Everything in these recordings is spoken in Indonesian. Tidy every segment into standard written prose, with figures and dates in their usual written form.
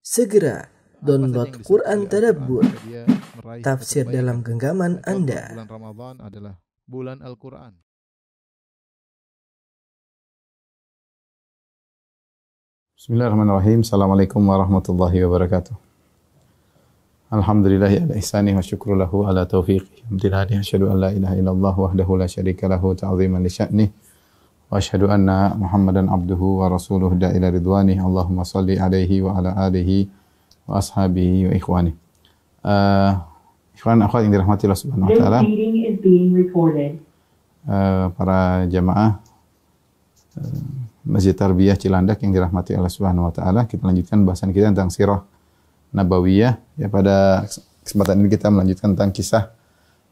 Segera download Quran Tadabbur, tafsir dalam genggaman Anda. Bulan Ramadan adalah bulan Al-Quran. Bismillahirrahmanirrahim. Assalamualaikum warahmatullahi wabarakatuh. Alhamdulillahi ala ihsani wa syukru lahu ala taufiqi. Alhamdulillah, asyhadu an la ilaha illallah wahdahu la syarika lahu ta'ziman li sya'nih. Wa asyhadu anna Muhammadan abduhu wa rasuluhu da'ila ridwani. Allahumma salli alaihi wa ala alihi wa ashabihi wa ikhwani. Ikhwan akhwat yang dirahmati Allah Subhanahu wa taala. Para jamaah Masjid Tarbiyah Cilandak yang dirahmati Allah Subhanahu wa taala, kita lanjutkan bahasan kita tentang sirah nabawiyah. Ya, pada kesempatan ini kita melanjutkan tentang kisah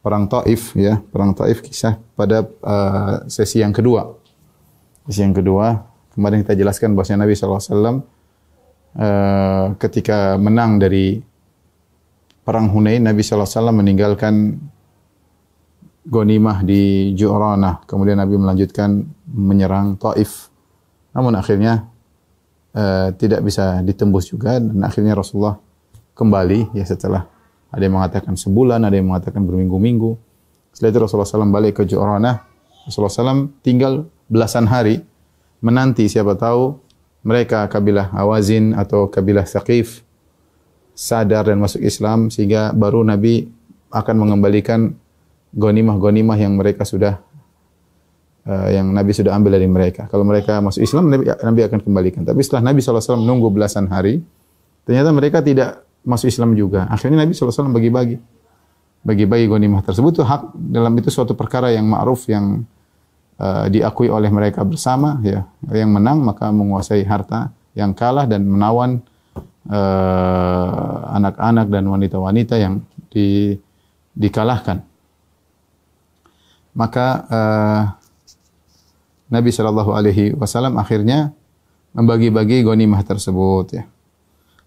perang Taif, ya, perang Taif, kisah pada sesi yang kedua. Sesi yang kedua, kemarin kita jelaskan bahwasanya Nabi sallallahu alaihi wasallam ketika menang dari perang Hunain, Nabi sallallahu alaihi wasallam meninggalkan ghanimah di Ju'ranah. Kemudian Nabi melanjutkan menyerang Taif. Namun akhirnya tidak bisa ditembus juga, dan akhirnya Rasulullah kembali, ya, setelah ada yang mengatakan sebulan, ada yang mengatakan berminggu-minggu. Setelah itu Rasulullah SAW balik ke Ju'ranah. Rasulullah SAW tinggal belasan hari menanti, siapa tahu mereka kabilah Hawazin atau kabilah Thaqif sadar dan masuk Islam, sehingga baru Nabi akan mengembalikan ghanimah-ghanimah yang mereka sudah yang Nabi sudah ambil dari mereka. Kalau mereka masuk Islam, Nabi akan kembalikan. Tapi setelah Nabi SAW menunggu belasan hari, ternyata mereka tidak masuk Islam juga. Akhirnya Nabi SAW bagi-bagi ghanimah tersebut. Itu hak, dalam itu suatu perkara yang ma'ruf, yang diakui oleh mereka bersama, ya. Yang menang maka menguasai harta, yang kalah dan menawan anak-anak dan wanita-wanita yang dikalahkan. Maka Nabi Shallallahu Alaihi Wasallam akhirnya membagi-bagi ghanimah tersebut, ya.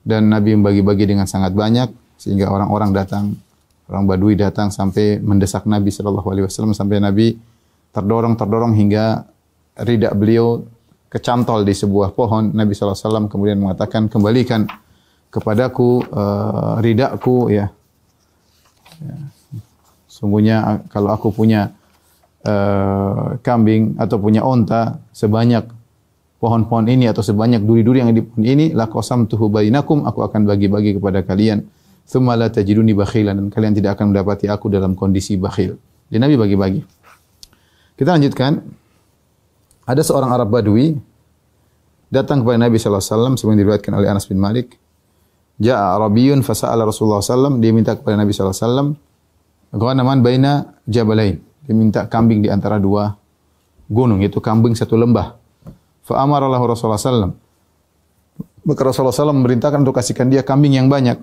Dan Nabi membagi-bagi dengan sangat banyak, sehingga orang-orang datang, orang Badui datang sampai mendesak Nabi Shallallahu Alaihi Wasallam, sampai Nabi terdorong hingga ridak beliau kecantol di sebuah pohon. Nabi Shallallahu Alaihi Wasallam kemudian mengatakan, kembalikan kepadaku ridakku, ya. Sungguhnya kalau aku punya kambing atau punya onta sebanyak pohon-pohon ini atau sebanyak duri-duri yang di pohon ini, la qasamtuhu bainakum, aku akan bagi-bagi kepada kalian. Tsumma la tajiduni bakhilan, dan kalian tidak akan mendapati aku dalam kondisi bakhil. Jadi Nabi bagi-bagi. Kita lanjutkan. Ada seorang Arab Badui datang kepada Nabi sallallahu alaihi wasallam, sebagaimana diriwayatkan oleh Anas bin Malik. Ja'a Arabiyyun fasa'ala Rasulullah sallallahu alaihi wasallam, dia minta kepada Nabi sallallahu alaihi wasallam ghanaman baina jabalain. Dia minta kambing di antara dua gunung, yaitu kambing satu lembah. Fa amara lahu Rasulullah sallallahu alaihi wasallam. Maka Rasulullah sallallahu alaihi wasallam memerintahkan untuk kasihkan dia kambing yang banyak.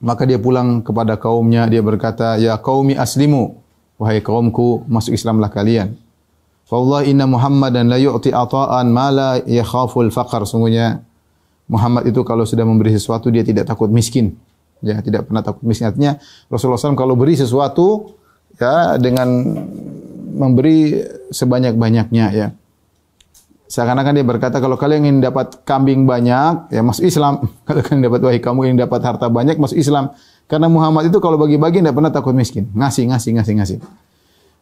Maka dia pulang kepada kaumnya, dia berkata, "Ya qaumi aslimu, wahai kaumku, masuk Islamlah kalian. Wallahi inna Muhammadan la yu'ti ata'an ma la yakhaful faqr." Sungguhnya Muhammad itu kalau sudah memberi sesuatu dia tidak takut miskin. Ya, tidak pernah takut miskin. Artinya Rasulullah SAW kalau beri sesuatu, ya, dengan memberi sebanyak-banyaknya, ya. Seakan-akan dia berkata, kalau kalian ingin dapat kambing banyak, ya masuk Islam. Kalau kalian dapat, wahai kamu ingin dapat harta banyak, masuk Islam. Karena Muhammad itu kalau bagi-bagi tidak pernah takut miskin. Ngasih.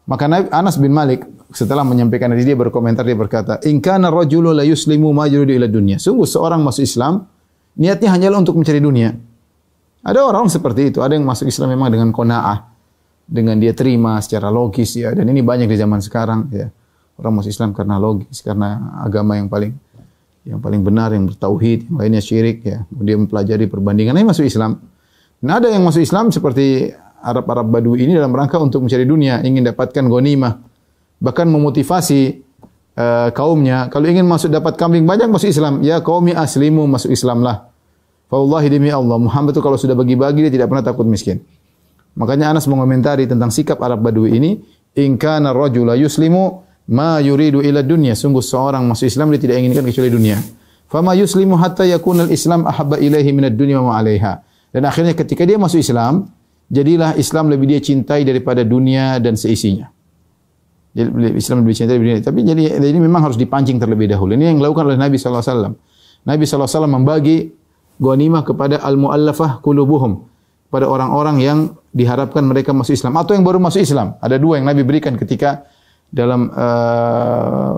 Maka Anas bin Malik setelah menyampaikan ini, dia berkomentar, dia berkata, "In kana rajulun la yuslimu ma yuridu ila dunya." Sungguh seorang masuk Islam niatnya hanyalah untuk mencari dunia. Ada orang seperti itu, ada yang masuk Islam memang dengan qanaah, dengan dia terima secara logis, ya, dan ini banyak di zaman sekarang, ya. Orang masuk Islam karena logis, karena agama yang paling benar, yang bertauhid, yang lainnya syirik, ya. Dia mempelajari perbandingan, ini masuk Islam. Nah, ada yang masuk Islam seperti Arab Badui ini dalam rangka untuk mencari dunia, ingin dapatkan ghanimah, bahkan memotivasi kaumnya, kalau ingin dapat kambing banyak masuk Islam, ya qaumi aslimu, masuk Islamlah. Fa wallahi demi Allah, Muhammad itu kalau sudah bagi-bagi dia tidak pernah takut miskin. Makanya Anas mengomentari tentang sikap Arab Badui ini, "In kana rajula yuslimu ma yuridu ila dunya." Sungguh seorang masuk Islam dia tidak inginkan kecuali dunia. Fama yuslimu hatta yakuna al-Islam ahabba ilaihi minad dunya wa ma 'alaiha. Dan akhirnya ketika dia masuk Islam, jadilah Islam lebih dia cintai daripada dunia dan seisinya. Jadi Islam lebih cintai daripada dunia. Tapi jadi ini memang harus dipancing terlebih dahulu. Ini yang dilakukan oleh Nabi sallallahu alaihi wasallam. Nabi sallallahu alaihi wasallam membagi ghanimah kepada al-muallafah qulubuhum, pada orang-orang yang diharapkan mereka masuk Islam atau yang baru masuk Islam. Ada dua yang Nabi berikan ketika dalam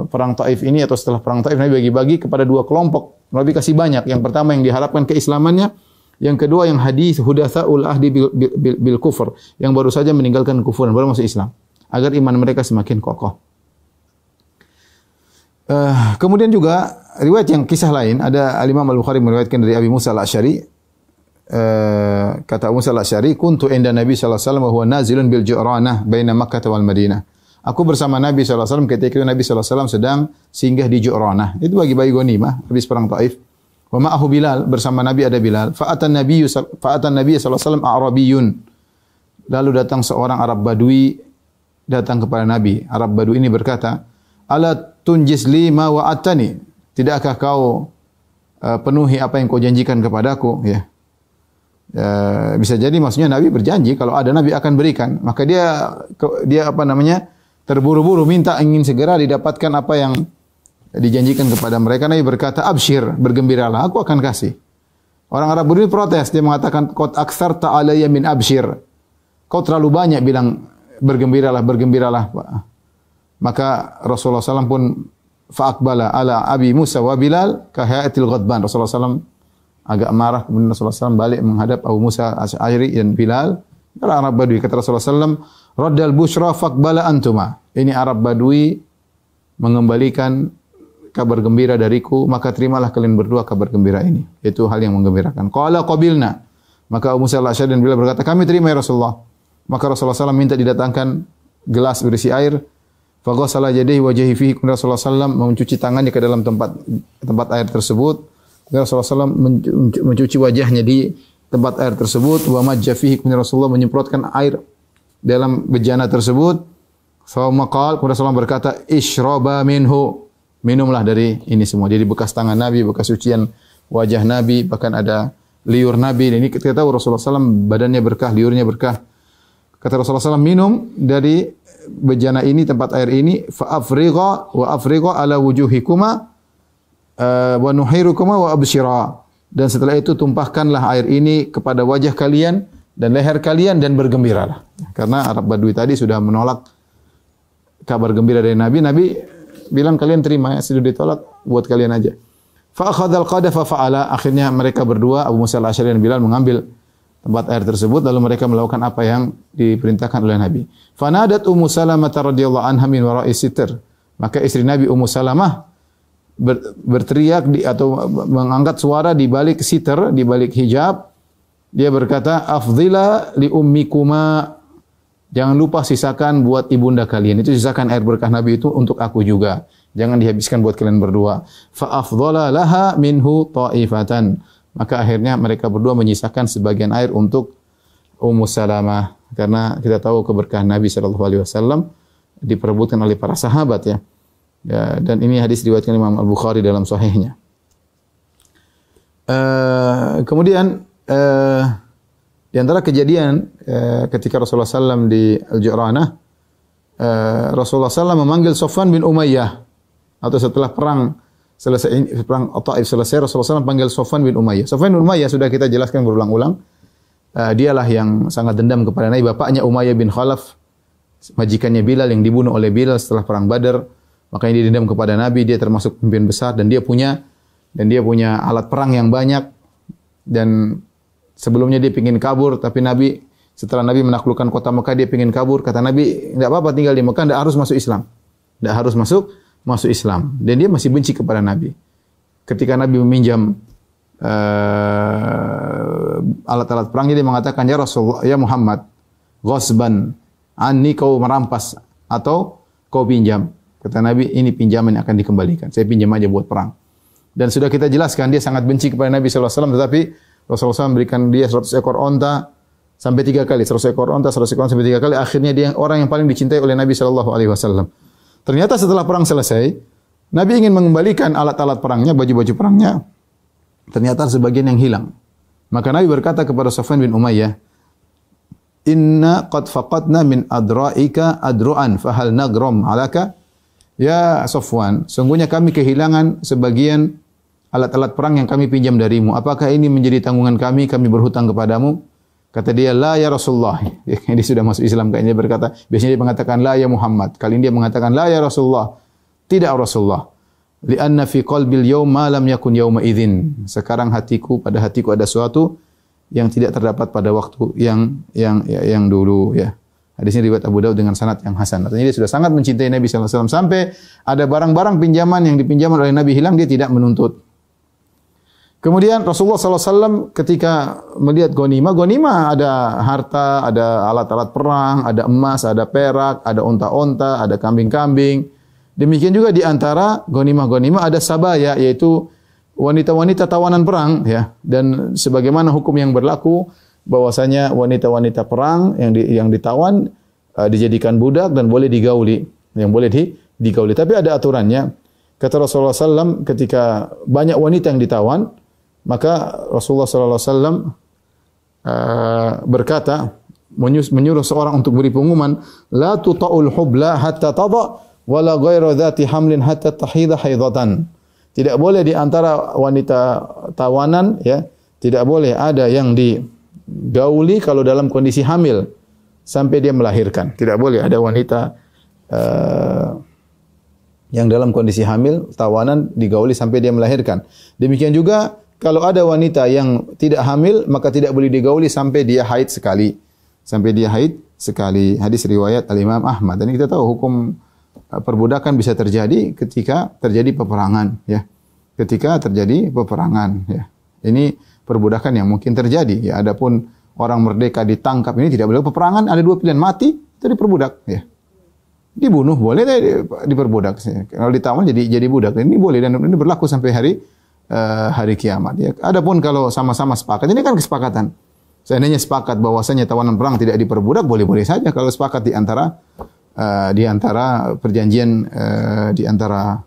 perang Taif ini atau setelah perang Taif. Nabi bagi-bagi kepada dua kelompok. Nabi kasih banyak. Yang pertama yang diharapkan keislamannya, yang kedua yang hadis hudatsaul ahdi bil kufur, yang baru saja meninggalkan kufur dan baru masuk Islam, agar iman mereka semakin kokoh. Kemudian juga riwayat yang kisah lain, ada Imam Al-Bukhari meriwayatkan dari Abi Musa Al-Asy'ari, kata Abu Musa Al-Asy'ari, kuntu inda Nabi sallallahu alaihi wasallam wa huwa nazilun bil Ju'ranah baina Makkah wal Madinah. Aku bersama Nabi sallallahu alaihi wasallam ketika Nabi sallallahu alaihi wasallam sedang singgah di Ju'ranah. Itu bagi-bagi ghanimah habis perang Taif. Wa ma'ahu Bilal, bersama Nabi ada Bilal. Fa'atan Nabi sallallahu alaihi wasallam A'rabiyun. Lalu datang seorang Arab Badui datang kepada Nabi. Arab Badui ini berkata, "Ala tunjis li ma wa'atani?" Tidakkah kau penuhi apa yang kau janjikan kepadaku, ya. Bisa jadi maksudnya Nabi berjanji kalau ada Nabi akan berikan. Maka dia terburu-buru minta, ingin segera didapatkan apa yang dijanjikan kepada mereka. Nabi berkata, "Absyir, bergembiralah, aku akan kasih." Orang Arab ini protes, dia mengatakan, "Qad aktsarta alayya min absyir." Kau terlalu banyak bilang bergembiralah, bergembiralah. Maka Rasulullah SAW pun fa'aqbala ala Abi Musa wa Bilal kahayatil ghadban. Rasulullah SAW agak marah, kemudian Rasulullah SAW balik menghadap Abu Musa Al-Asy'ari dan Bilal. Orang Arab Badui, kata Rasulullah SAW, "Raddal busyra faqbala antuma." Ini Arab Badui mengembalikan kabar gembira dariku, maka terimalah kalian berdua kabar gembira ini. Itu hal yang menggembirakan. Qala qabilna. Maka Abu Musa Al-Asy'ari dan Bilal berkata, "Kami terima ya Rasulullah." Maka Rasulullah SAW minta didatangkan gelas berisi air. Faghassala yadayhi wa wajhihi fihi. Kemudian Rasulullah SAW mencuci tangannya ke dalam tempat air tersebut. Kemudian Rasulullah SAW mencuci wajahnya di tempat air tersebut. Wa majja fihi. Kemudian Rasulullah menyemprotkan air dalam bejana tersebut. Thumma qala, kemudian Rasulullah berkata, "Ishraba minhu." Minumlah dari ini semua. Jadi bekas tangan Nabi, bekas cucian wajah Nabi, bahkan ada liur Nabi. Dan ini kita tahu Rasulullah SAW badannya berkah, liurnya berkah. Kata Rasulullah SAW, minum dari bejana ini, tempat air ini, fa'afrigha wa afrigha ala wujuhikuma wa nuhirukuma wa absyira. Dan setelah itu tumpahkanlah air ini kepada wajah kalian dan leher kalian dan bergembiralah. Karena Arab Badui tadi sudah menolak kabar gembira dari Nabi. Nabi bilang, kalian terima ya, sudah ditolak, buat kalian aja. Fa akhadhal qadafa fa'ala. Akhirnya mereka berdua, Abu Musa Al-Asy'ari dan Bilal, mengambil tempat air tersebut, lalu mereka melakukan apa yang diperintahkan oleh Nabi. Fanadat Ummu Salamah radhiyallahu anha min wara'i sitr. Maka istri Nabi Ummu Salamah berteriak atau mengangkat suara di balik sitr, di balik hijab. Dia berkata, "Afdhila li ummikuma." Jangan lupa sisakan buat ibunda kalian. Itu sisakan air berkah Nabi itu untuk aku juga. Jangan dihabiskan buat kalian berdua. Fa afdhala laha minhu ta'ifatan. Maka akhirnya mereka berdua menyisakan sebagian air untuk Ummu Salamah, karena kita tahu keberkahan Nabi sallallahu alaihi wasallam diperebutkan oleh para sahabat ya. Dan ini hadis diriwayatkan Imam Al-Bukhari dalam sahihnya. Kemudian di antara kejadian ketika Rasulullah SAW di Al-Ju'ranah, Rasulullah SAW memanggil Safwan bin Umayyah, atau setelah perang Taif selesai, Rasulullah SAW panggil Safwan bin Umayyah. Safwan bin Umayyah sudah kita jelaskan berulang-ulang. Dialah yang sangat dendam kepada Nabi. Bapaknya Umayyah bin Khalaf, majikannya Bilal yang dibunuh oleh Bilal setelah perang Badar. Makanya dia dendam kepada Nabi. Dia termasuk pemimpin besar dan dia punya alat perang yang banyak. Dan sebelumnya dia ingin kabur, tapi Nabi, setelah Nabi menaklukkan kota Mekah, dia ingin kabur. Kata Nabi, tidak apa-apa tinggal di Mekah, tidak harus masuk Islam. Tidak harus masuk Islam. Dan dia masih benci kepada Nabi. Ketika Nabi meminjam alat-alat perangnya, dia mengatakan, "Ya Rasulullah, ya Muhammad, ghasban anni, kau merampas atau kau pinjam." Kata Nabi, "Ini pinjaman yang akan dikembalikan. Saya pinjam aja buat perang." Dan sudah kita jelaskan, dia sangat benci kepada Nabi SAW, tetapi Rasulullah SAW memberikan dia 100 ekor onta sampai 3 kali. 100 ekor onta, 100 ekor onta sampai 3 kali. Akhirnya dia orang yang paling dicintai oleh Nabi SAW. Ternyata setelah perang selesai, Nabi ingin mengembalikan alat-alat perangnya, baju-baju perangnya. Ternyata sebagian yang hilang. Maka Nabi berkata kepada Safwan bin Umayyah, "Inna qad faqadna min adra'ika adru'an, fahal nagrom alaka?" Ya Safwan, sungguhnya kami kehilangan sebagian alat-alat perang yang kami pinjam darimu. Apakah ini menjadi tanggungan kami? Kami berhutang kepadamu. Kata dia, la ya Rasulullah. Dia sudah masuk Islam, kayaknya berkata, biasanya dia mengatakan la ya Muhammad. Kali ini dia mengatakan la ya Rasulullah. Tidak Rasulullah. Li'anna fi qalbil yawm ma lam yakun yawma idzin. Sekarang pada hatiku ada sesuatu yang tidak terdapat pada waktu yang dulu, ya. Hadisnya riwayat Abu Daud dengan sanad yang hasan. Artinya dia sudah sangat mencintai Nabi sallallahu alaihi wasallam sampai ada barang-barang pinjaman yang dipinjamkan oleh Nabi hilang, dia tidak menuntut. Kemudian Rasulullah SAW ketika melihat ghanimah ada harta, ada alat-alat perang, ada emas, ada perak, ada onta-onta, ada kambing-kambing. Demikian juga di antara ghanimah ada sabaya, yaitu wanita-wanita tawanan perang, ya. Dan sebagaimana hukum yang berlaku bahwasanya wanita-wanita perang yang ditawan dijadikan budak dan boleh digauli, digauli. Tapi ada aturannya. Kata Rasulullah SAW, ketika banyak wanita yang ditawan, maka Rasulullah SAW berkata, menyuruh seorang untuk beri pengumuman, la tuta'ul hubla hatta tada wala ghairu dzati hamlin hatta tahidha haidatan. Tidak boleh di antara wanita tawanan, ya, tidak boleh ada yang digauli kalau dalam kondisi hamil sampai dia melahirkan. Tidak boleh ada wanita yang dalam kondisi hamil tawanan digauli sampai dia melahirkan. Demikian juga kalau ada wanita yang tidak hamil, maka tidak boleh digauli sampai dia haid sekali. Sampai dia haid sekali. Hadis riwayat Al-Imam Ahmad. Dan kita tahu hukum perbudakan bisa terjadi ketika terjadi peperangan, ya. Ketika terjadi peperangan, ya. Ini perbudakan yang mungkin terjadi, ya. Adapun orang merdeka ditangkap, ini tidak boleh. Peperangan ada dua pilihan, mati atau diperbudak, ya. Dibunuh boleh, diperbudak. Kalau ditawan jadi budak. Ini boleh dan ini berlaku sampai hari kiamat, ya. Adapun kalau sama-sama sepakat, ini kan kesepakatan. Seandainya sepakat bahwasanya tawanan perang tidak diperbudak, boleh-boleh saja. Kalau sepakat di antara perjanjian di antara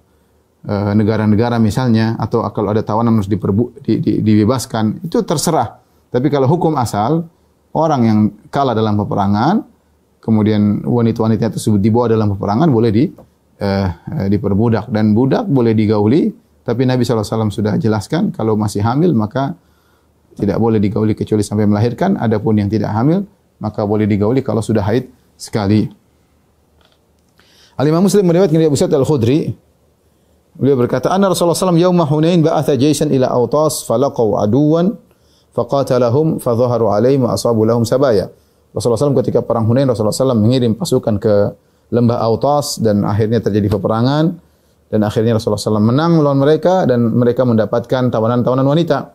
negara-negara misalnya, atau kalau ada tawanan harus dibebaskan, itu terserah. Tapi kalau hukum asal, orang yang kalah dalam peperangan, kemudian wanita-wanita tersebut dibawa dalam peperangan, boleh diperbudak. Dan budak boleh digauli, tapi Nabi SAW sudah jelaskan, kalau masih hamil maka tidak boleh digauli kecuali sampai melahirkan. Adapun yang tidak hamil, maka boleh digauli kalau sudah haid sekali. Al-Imam Muslim meriwayatkan dari Abu Sa'id Al-Khudri, beliau berkata, "Anna Rasulullah SAW yauma Hunain ba'atha jaysan ila Autas falaqaw aduwan faqatalahum fadhaharu alaihim wa asabu lahum sabaya." Rasulullah SAW ketika perang Hunain, Rasulullah SAW mengirim pasukan ke lembah Autas dan akhirnya terjadi peperangan. Dan akhirnya Rasulullah SAW menang melawan mereka dan mereka mendapatkan tawanan-tawanan wanita.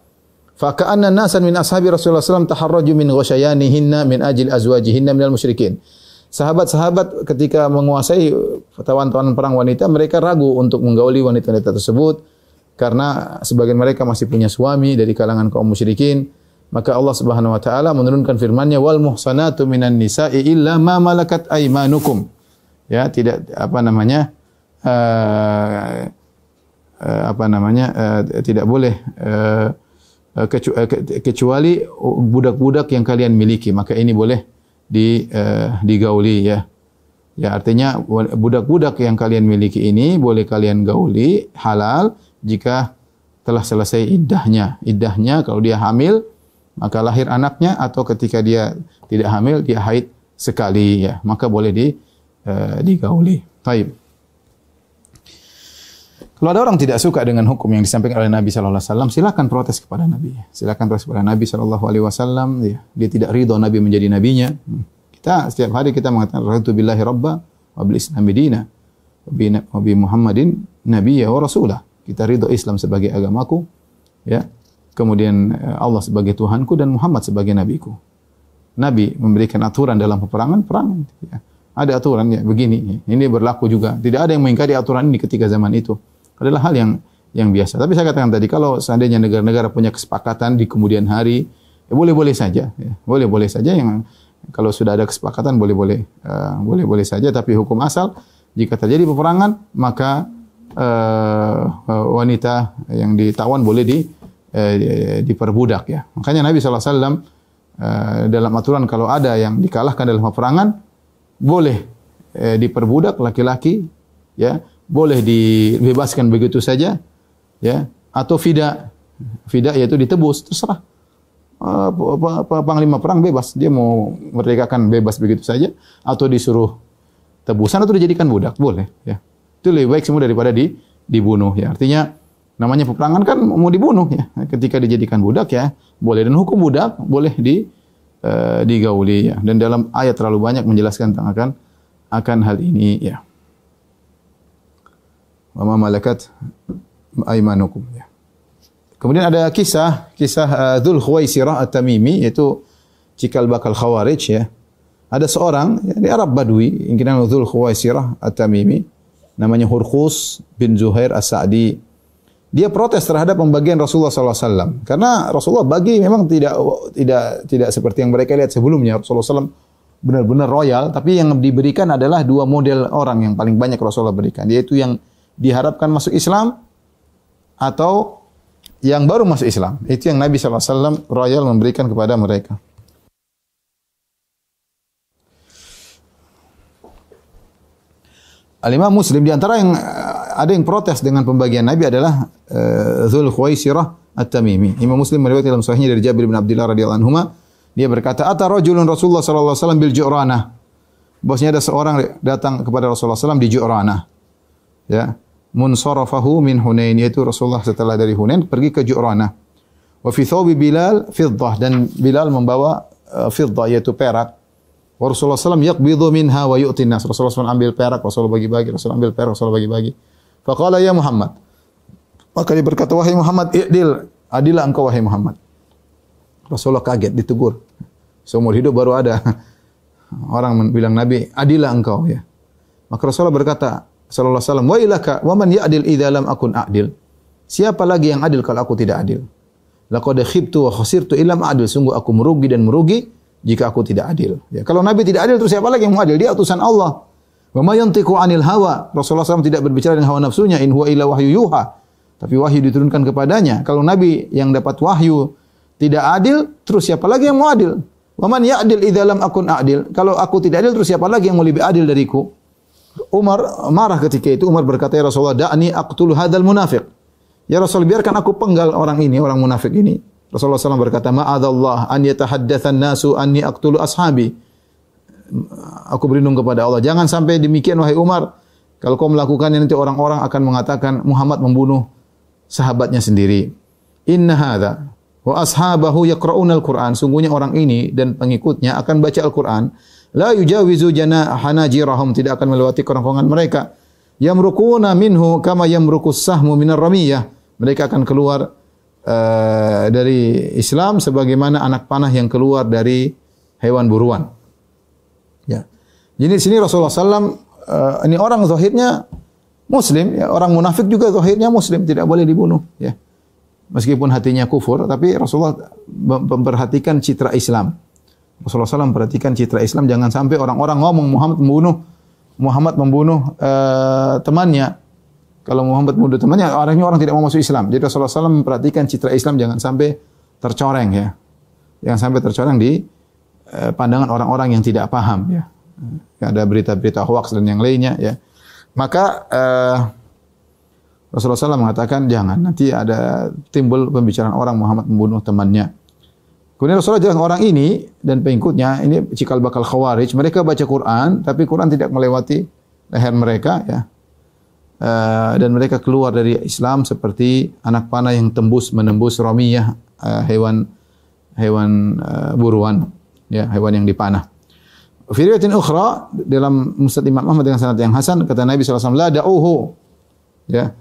Faka'anna nasan min ashabi Rasulullah SAW taharraju min ghasyayanihinna min ajil azwajihinna minal musyrikin. Sahabat-sahabat ketika menguasai tawanan-tawanan perang wanita, mereka ragu untuk menggauli wanita-wanita tersebut karena sebagian mereka masih punya suami dari kalangan kaum musyrikin. Maka Allah Subhanahu wa taala menurunkan firman-Nya, wal muhsanatu minan nisa'i illa ma malakat aymanukum. Ya, tidak tidak boleh kecuali budak-budak yang kalian miliki, maka ini boleh digauli, ya. Ya, artinya budak-budak yang kalian miliki ini boleh kalian gauli, halal jika telah selesai iddahnya. Iddahnya kalau dia hamil maka lahir anaknya, atau ketika dia tidak hamil dia haid sekali, ya, maka boleh digauli. Baik. Kalau ada orang tidak suka dengan hukum yang disampaikan oleh Nabi sallallahu alaihi wasallam, silakan protes kepada Nabi. Silakan protes kepada Nabi sallallahu alaihi wasallam. Dia tidak ridha Nabi menjadi nabinya. Kita setiap hari kita mengatakan raditu billahi rabba wa bil islami dina wa bi Muhammadin nabiyya wa rasulah. Kita ridha Islam sebagai agamaku, ya. Kemudian Allah sebagai Tuhanku dan Muhammad sebagai nabiku. Nabi memberikan aturan dalam peperangan, perang, ya. Ada aturannya begini. Ini berlaku juga. Tidak ada yang mengingkari aturan ini ketika zaman itu. Adalah hal yang biasa. Tapi saya katakan tadi, kalau seandainya negara-negara punya kesepakatan di kemudian hari, ya boleh-boleh saja. Ya. Boleh-boleh saja. Yang kalau sudah ada kesepakatan boleh-boleh saja. Tapi hukum asal, jika terjadi peperangan, maka wanita yang ditawan boleh diperbudak, ya. Makanya Nabi SAW dalam aturan, kalau ada yang dikalahkan dalam peperangan, boleh diperbudak laki-laki, ya. Boleh dibebaskan begitu saja, ya. atau fida. Fida yaitu ditebus, terserah. Panglima perang bebas, dia mau merdekakan bebas begitu saja, atau disuruh tebusan atau dijadikan budak, boleh. Ya. Itu lebih baik semua daripada dibunuh. Ya. Artinya namanya peperangan kan mau dibunuh. Ya. Ketika dijadikan budak ya boleh, dan hukum budak boleh digauli. Ya. Dan dalam ayat terlalu banyak menjelaskan tentang akan hal ini. Ya. Wa ma malakat aymanukum. Ya. Kemudian ada kisah Dzul Khuwaisirah At-Tamimi, yaitu cikal bakal Khawarij ya. Ada seorang ya, di Arab Badui yang dinamai Dzul Khuwaisirah At-Tamimi, namanya Hurqus bin Zuhair As-Sa'di. Dia protes terhadap pembagian Rasulullah SAW karena Rasulullah bagi memang tidak seperti yang mereka lihat sebelumnya. Rasulullah SAW benar-benar royal, tapi yang diberikan adalah dua model orang yang paling banyak Rasulullah berikan, yaitu yang diharapkan masuk Islam atau yang baru masuk Islam. Itu yang Nabi SAW royal memberikan kepada mereka. Al-Imam Muslim di antara yang ada yang protes dengan pembagian Nabi adalah Dzul Khuwaisirah At-Tamimi. Imam Muslim meriwayatkan dalam sahihnya dari Jabir bin Abdullah radhiyallahu anhuma, dia berkata, "Ata rajulun Rasulullah sallallahu alaihi wasallam bil Ju'ranah." Bosnya ada seorang datang kepada Rasulullah SAW di Ju'ranah. Ya. Munsarafahu min Hunain, yaitu Rasulullah setelah dari Hunain pergi ke Ju'ranah. Wa fi thawbi Bilal fiddah, dan Bilal membawa fiddah yaitu perak. Wa Rasulullah SAW yaqbidu minha wa yu'ti nas. Rasulullah SAW ambil perak, Rasulullah bagi-bagi, Rasulullah ambil perak, Rasulullah bagi-bagi. Faqala ya Muhammad. Maka dia berkata, wahai Muhammad, adilah engkau wahai Muhammad. Rasulullah kaget, ditegur. Seumur hidup baru ada orang bilang Nabi, adilah engkau ya. Maka Rasulullah berkata sallallahu alaihi wasallam, wa ilaka wa man ya'dil idza lam akun a'dil. Siapa lagi yang adil kalau aku tidak adil? Laqad khibtu wa khasirtu illam a'dil. Sungguh aku merugi dan merugi jika aku tidak adil. Ya, kalau Nabi tidak adil, terus siapa lagi yang mau adil? Dia utusan Allah. Wa ma yantiqu 'anil hawa. Rasulullah SAW tidak berbicara dengan hawa nafsunya, in huwa illa wahyu yuha. Tapi wahyu diturunkan kepadanya. Kalau Nabi yang dapat wahyu tidak adil, terus siapa lagi yang mau adil? Wa man ya'dil idza lam akun a'dil. Kalau aku tidak adil, terus siapa lagi yang mau lebih adil dariku? Umar marah ketika itu. Umar berkata, ya Rasulullah, da'ni aqtulu hadzal munafiq. Ya Rasul, biarkan aku penggal orang ini, orang munafik ini. Rasulullah SAW berkata, ma'adallah an yatahaddatsan nasu anni aqtulu ashabi. Aku berlindung kepada Allah, jangan sampai demikian wahai Umar. Kalau kau melakukannya, nanti orang-orang akan mengatakan Muhammad membunuh sahabatnya sendiri. Inna hadza wa ashabahu yaqra'una al-Qur'an. Sungguhnya orang ini dan pengikutnya akan baca Al-Qur'an. La yujawizu hanajirahum, tidak akan melewati kerongkongan mereka. Yamruquna minhu kama yamruqus sahmu minar ramiyah. Mereka akan keluar dari Islam sebagaimana anak panah yang keluar dari hewan buruan. Ya. Jadi di sini Rasulullah SAW ini orang zahirnya Muslim, ya, orang munafik juga zahirnya Muslim, tidak boleh dibunuh. Ya. Meskipun hatinya kufur, tapi Rasulullah memperhatikan citra Islam. Rasulullah SAW perhatikan citra Islam, jangan sampai orang-orang ngomong Muhammad membunuh temannya. Kalau Muhammad membunuh temannya, orang tidak mau masuk Islam. Jadi Rasulullah SAW memperhatikan citra Islam, jangan sampai tercoreng ya. Jangan sampai tercoreng di pandangan orang-orang yang tidak paham ya. Ada berita-berita hoax dan yang lainnya ya. Maka Rasulullah SAW mengatakan jangan, nanti ada timbul pembicaraan orang Muhammad membunuh temannya. Kemudian Rasulullah jelaskan orang ini dan pengikutnya, ini cikal bakal Khawarij, mereka baca Quran, tapi Quran tidak melewati leher mereka, ya. Dan mereka keluar dari Islam seperti anak panah yang menembus ramiyah, hewan buruan, ya, hewan yang dipanah. Fi riwayatin ukhra dalam Musnad Imam Ahmad dengan sanad yang hasan, kata Nabi SAW, la da'uhu, ya,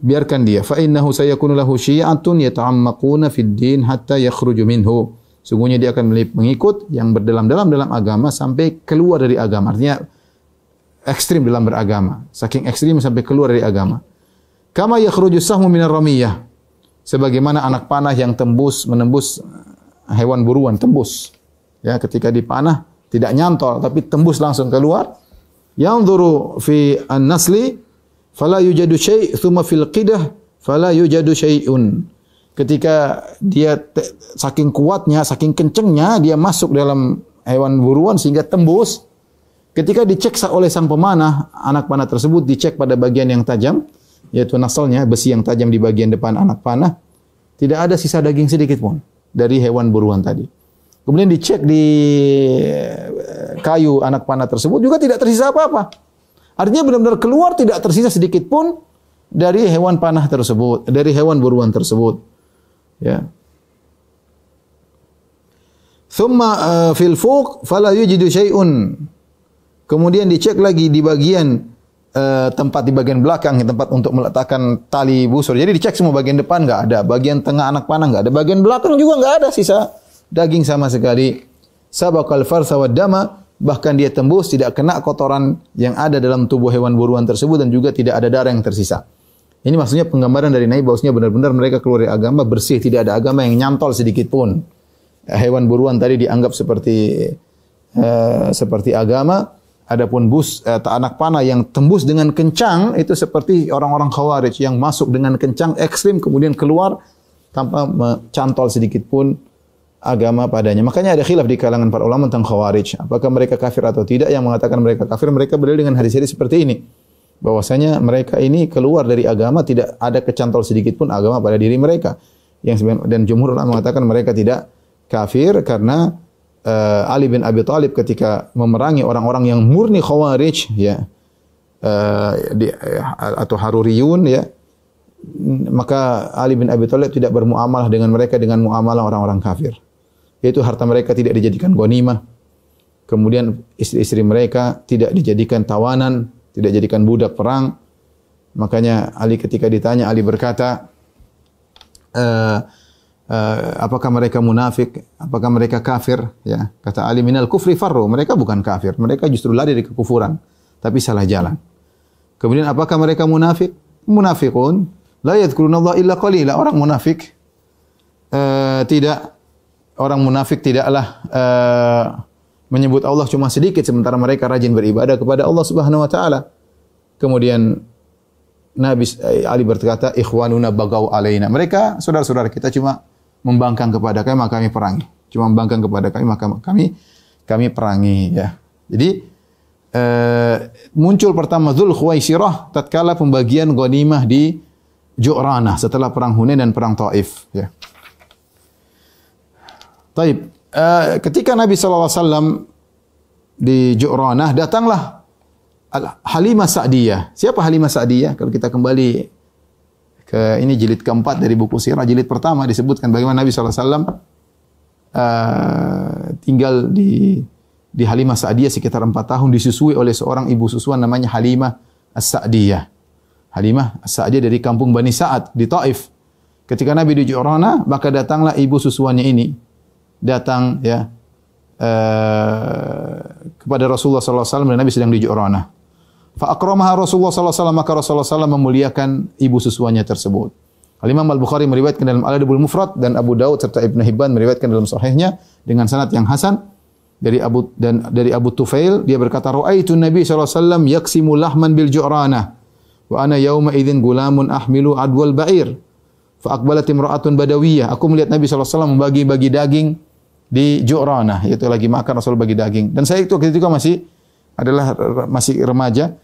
biarkan dia, fa innahu sayakunu lahu syi'atun yata'ammaquna fid din hatta yakhruju minhu. Sungguhnya dia akan mengikut yang berdalam-dalam dalam agama sampai keluar dari agama. Artinya ekstrim dalam beragama, saking ekstrim sampai keluar dari agama. Kama yakhruju sahmu minar ramiyah, sebagaimana anak panah yang menembus hewan buruan, tembus. Ya, ketika dipanah tidak nyantol tapi tembus langsung keluar. Yanzuru fi an-nasli fala yujadu syai' thumma fil qidah fala yujadu syai'un. Ketika dia saking kuatnya, saking kencengnya dia masuk dalam hewan buruan sehingga tembus. Ketika dicek oleh sang pemanah, anak panah tersebut dicek pada bagian yang tajam, yaitu nasalnya, besi yang tajam di bagian depan anak panah, tidak ada sisa daging sedikit pun dari hewan buruan tadi. Kemudian dicek di kayu anak panah tersebut juga tidak tersisa apa-apa. Artinya benar-benar keluar tidak tersisa sedikit pun dari hewan panah tersebut, dari hewan buruan tersebut. Ya. Thumma fil fuq fala yujidu syai'un. Kemudian dicek lagi di bagian tempat di bagian belakang, tempat untuk meletakkan tali busur. Jadi dicek semua bagian depan enggak ada, bagian tengah anak panah enggak ada, bagian belakang juga enggak ada sisa daging sama sekali. Sabaqal farsa wad dama, bahkan dia tembus tidak kena kotoran yang ada dalam tubuh hewan buruan tersebut dan juga tidak ada darah yang tersisa. Ini maksudnya penggambaran dari Nabi bahwasanya benar-benar mereka keluar dari agama bersih, tidak ada agama yang nyantol sedikit pun. Hewan buruan tadi dianggap seperti agama. Adapun anak panah yang tembus dengan kencang itu seperti orang-orang Khawarij yang masuk dengan kencang ekstrim kemudian keluar tanpa mencantol sedikit pun agama padanya. Makanya ada khilaf di kalangan para ulama tentang Khawarij, apakah mereka kafir atau tidak. Yang mengatakan mereka kafir, mereka berdalil dengan hadis-hadis seperti ini, bahwasanya mereka ini keluar dari agama, tidak ada kecantol sedikit pun agama pada diri mereka. Dan jumhur ulama mengatakan mereka tidak kafir karena Ali bin Abi Thalib ketika memerangi orang-orang yang murni Khawarij ya, atau Haruriyun ya, maka Ali bin Abi Thalib tidak bermuamalah dengan mereka dengan muamalah orang-orang kafir. Yaitu harta mereka tidak dijadikan ghanimah. Kemudian istri-istri mereka tidak dijadikan tawanan, tidak dijadikan budak perang. Makanya Ali ketika ditanya, Ali berkata, apakah mereka munafik? Apakah mereka kafir? Ya, kata Ali, minal kufri farru. Mereka bukan kafir, mereka justru lari dari kekufuran, tapi salah jalan. Kemudian apakah mereka munafik? Munafiqun la yadhkurunallaha illa qalila. Orang munafik tidaklah menyebut Allah cuma sedikit, sementara mereka rajin beribadah kepada Allah Subhanahu wa taala. Kemudian Nabi Ali berkata, ikhwanuna bagaw alaina. Mereka saudara-saudara kita cuma membangkang kepada kami, maka kami perangi. Cuma membangkang kepada kami, maka kami perangi ya. Jadi muncul pertama Dzul Khuwaisirah tatkala pembagian ghanimah di Ju'ranah setelah perang Hunain dan perang Taif ya. Taib. Ketika Nabi sallallahu alaihi wasallam di Ju'ranah, datanglah Halimah Sa'diyah. Siapa Halimah Sa'diyah? Kalau kita kembali ke ini jilid keempat dari buku sirah, jilid pertama disebutkan bagaimana Nabi sallallahu alaihi wasallam tinggal di Halimah Sa'diyah sekitar 4 tahun, disusui oleh seorang ibu susuan namanya Halimah As-Sa'diyah. Halimah As-Sa'diyah dari kampung Bani Sa'ad di Taif. Ketika Nabi di Ju'ranah, maka datanglah ibu susuannya ini. Datang ya kepada Rasulullah sallallahu alaihi wasallam dan Nabi sedang di Ju'ranah. Fa akramaha Rasulullah sallallahu alaihi wasallam, maka Rasulullah sallallahu alaihi wasallam memuliakan ibu susuannya tersebut. Al-Imam Al-Bukhari meriwayatkan dalam Al-Adabul Mufrad dan Abu Daud serta Ibnu Hibban meriwayatkan dalam sahihnya dengan sanad yang hasan dari Abu Tufail, dia berkata, "Ra'aitu Nabi sallallahu alaihi wasallam yaksimu lahman bil Ju'ranah wa ana yauma idzin gulamun ahmilu adwal ba'ir. Fa aqbalat imra'atun badawiyah." Aku melihat Nabi sallallahu alaihi wasallam membagi-bagi daging di Ju'ranah, yaitu lagi makan Rasul bagi daging. Dan saya itu ketika masih remaja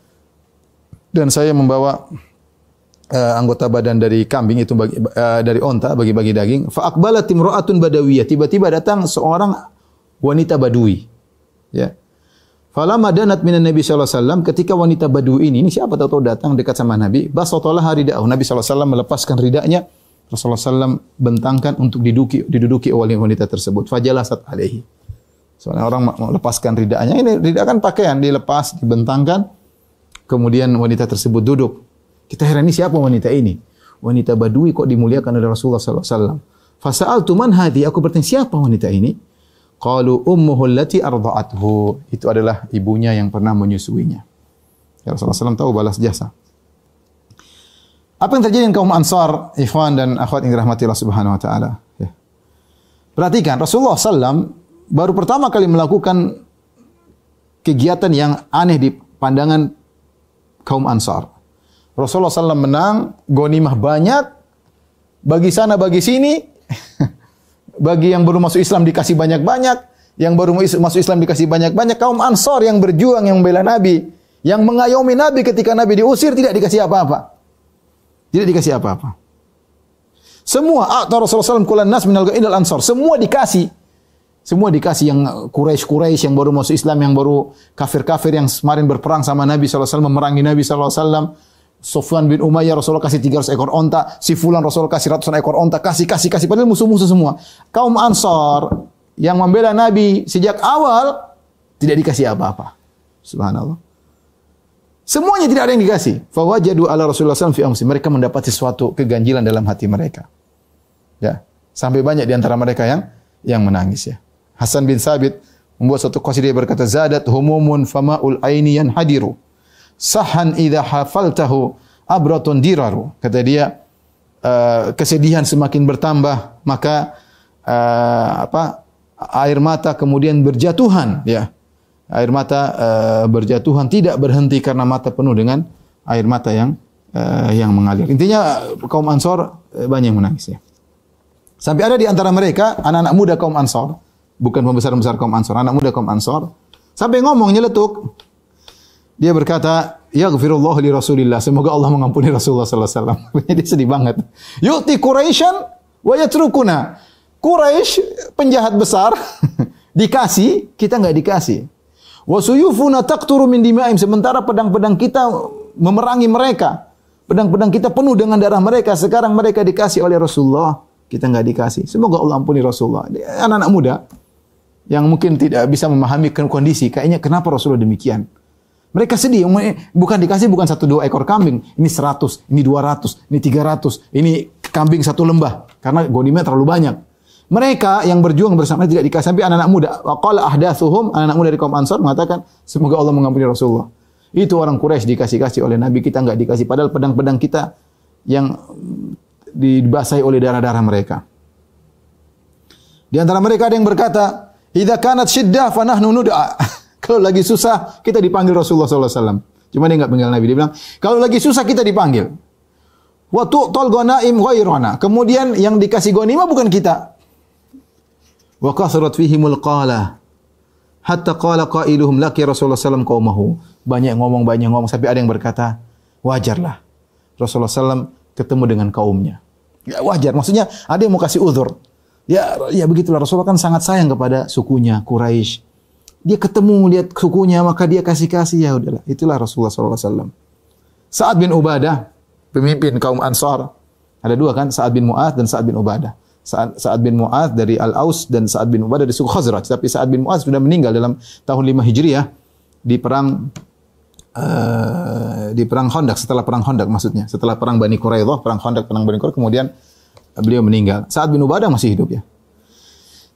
dan saya membawa anggota badan dari kambing itu dari onta bagi-bagi daging. Fa aqbalat imra'atun badawiyah. Tiba-tiba datang seorang wanita Badui. Ya. Falamma danat minan Nabi sallallahu alaihi wasallam, ketika wanita Badui ini siapa tahu datang dekat sama Nabi, basatalah rida'ahu. Nabi sallallahu alaihi wasallam melepaskan ridanya. Rasulullah sallallahu bentangkan untuk diduduki oleh wanita tersebut. Fajalasat alaihi. Soalnya orang melepaskan ridanya. Ini rida kan pakaian, dilepas, dibentangkan. Kemudian wanita tersebut duduk. Kita heran, ini siapa wanita ini? Wanita Badui kok dimuliakan oleh Rasulullah sallallahu alaihi wasallam. Fasa'altu man hadhi? Aku bertanya, siapa wanita ini? Qalu ummuhu allati arda'athu. Itu adalah ibunya yang pernah menyusuinya. Ya, Rasulullah SAW tahu balas jasa. Apa yang terjadi dengan kaum Ansar, ikhwan dan akhwat yang dirahmati Allah Subhanahu wa taala? Ya. Perhatikan, Rasulullah SAW baru pertama kali melakukan kegiatan yang aneh di pandangan kaum Ansar. Rasulullah SAW menang, ghanimah banyak, bagi sana bagi sini. Bagi yang baru masuk Islam dikasih banyak-banyak, yang baru masuk Islam dikasih banyak-banyak. Kaum Ansar yang berjuang, yang membela Nabi, yang mengayomi Nabi ketika Nabi diusir tidak dikasih apa-apa. Tidak dikasih apa-apa. Semua Rasulullah SAW kulan nas minal ghainal ansar. Semua dikasih. Semua dikasih, yang Quraisy yang baru masuk Islam, yang baru kafir-kafir yang kemarin berperang sama Nabi SAW, memerangi Nabi SAW. Sufyan bin Umayyah Rasulullah kasih 300 ekor onta, si fulan Rasulullah kasih ratusan ekor onta, kasih padahal musuh-musuh semua. Kaum Ansar yang membela Nabi sejak awal tidak dikasih apa-apa. Subhanallah. Semuanya tidak ada yang dikasih. Fawajadu ala Rasulullah SAW fi amsi. Mereka mendapat sesuatu keganjilan dalam hati mereka. Ya, sampai banyak di antara mereka yang menangis ya. Hasan bin Thabit membuat suatu qasidah berkata, zadat humumun fama'ul aini yanhadiru. Sahan idza hafaltahu abratun diraru. Kata dia, kesedihan semakin bertambah, maka air mata kemudian berjatuhan ya. Air mata berjatuhan, tidak berhenti karena mata penuh dengan air mata yang mengalir. Intinya kaum Ansar banyak yang menangis ya. Sampai ada di antara mereka anak-anak muda kaum Ansar, bukan pembesar-pembesar kaum Ansar, anak muda kaum Ansar, sampai ngomong nyeletuk. Dia berkata, yaghfirullah li Rasulillah, semoga Allah mengampuni Rasulullah sallallahu alaihi wasallam. Dia sedih banget. Yu'ti Quraisyan wa yatrukuna. Quraisy penjahat besar dikasih, kita enggak dikasih. Wa suyufuna taqturu min dima'im, sementara pedang-pedang kita memerangi mereka. Pedang-pedang kita penuh dengan darah mereka, sekarang mereka dikasih oleh Rasulullah, kita enggak dikasih. Semoga Allah ampuni Rasulullah. Anak-anak muda yang mungkin tidak bisa memahami kondisi, kayaknya kenapa Rasulullah demikian. Mereka sedih, bukan dikasih bukan 1-2 ekor kambing, ini 100, ini 200, ini 300, ini kambing 1 lembah, karena ghanimah terlalu banyak. Mereka yang berjuang bersama tidak dikasih. Sampai anak-anak muda, waqala ahdatsuhum, anak-anak muda dari kaum Ansar mengatakan, semoga Allah mengampuni Rasulullah. Itu orang Quraisy dikasih-kasih oleh Nabi, kita enggak dikasih, padahal pedang-pedang kita yang dibasahi oleh darah-darah mereka. Di antara mereka ada yang berkata, idza kanat syiddah fa nahnu nud'a. Kalau lagi susah, kita dipanggil Rasulullah SAW. Cuma dia enggak panggil Nabi. Dia bilang, kalau lagi susah kita dipanggil. Wa tu'tal ghanaim ghairana. Kemudian yang dikasih ghanimah bukan kita. Wa kasrat fihimul qala. Hatta qala qailuhum laki Rasulullah SAW qaumahu. Banyak ngomong. Sampai ada yang berkata, wajarlah. Rasulullah SAW ketemu dengan kaumnya. Ya, wajar. Maksudnya, ada yang mau kasih uzur. Ya begitulah. Rasulullah kan sangat sayang kepada sukunya, Quraisy. Dia ketemu, lihat sukunya, maka dia kasih-kasih, ya udahlah. Itulah Rasulullah SAW. Sa'ad bin Ubadah, pemimpin kaum Ansar. Ada 2 kan, Sa'ad bin Mu'adz dan Sa'ad bin Ubadah. Sa'ad bin Mu'adz dari Al-Aus dan Sa'ad bin Ubadah dari suku Khazraj. Tapi Sa'ad bin Mu'adz sudah meninggal dalam tahun 5 Hijriah di perang Khandaq, setelah perang Khandaq maksudnya. Setelah perang Bani Quraidah, perang Khandaq, kemudian beliau meninggal. Sa'ad bin Ubadah masih hidup ya.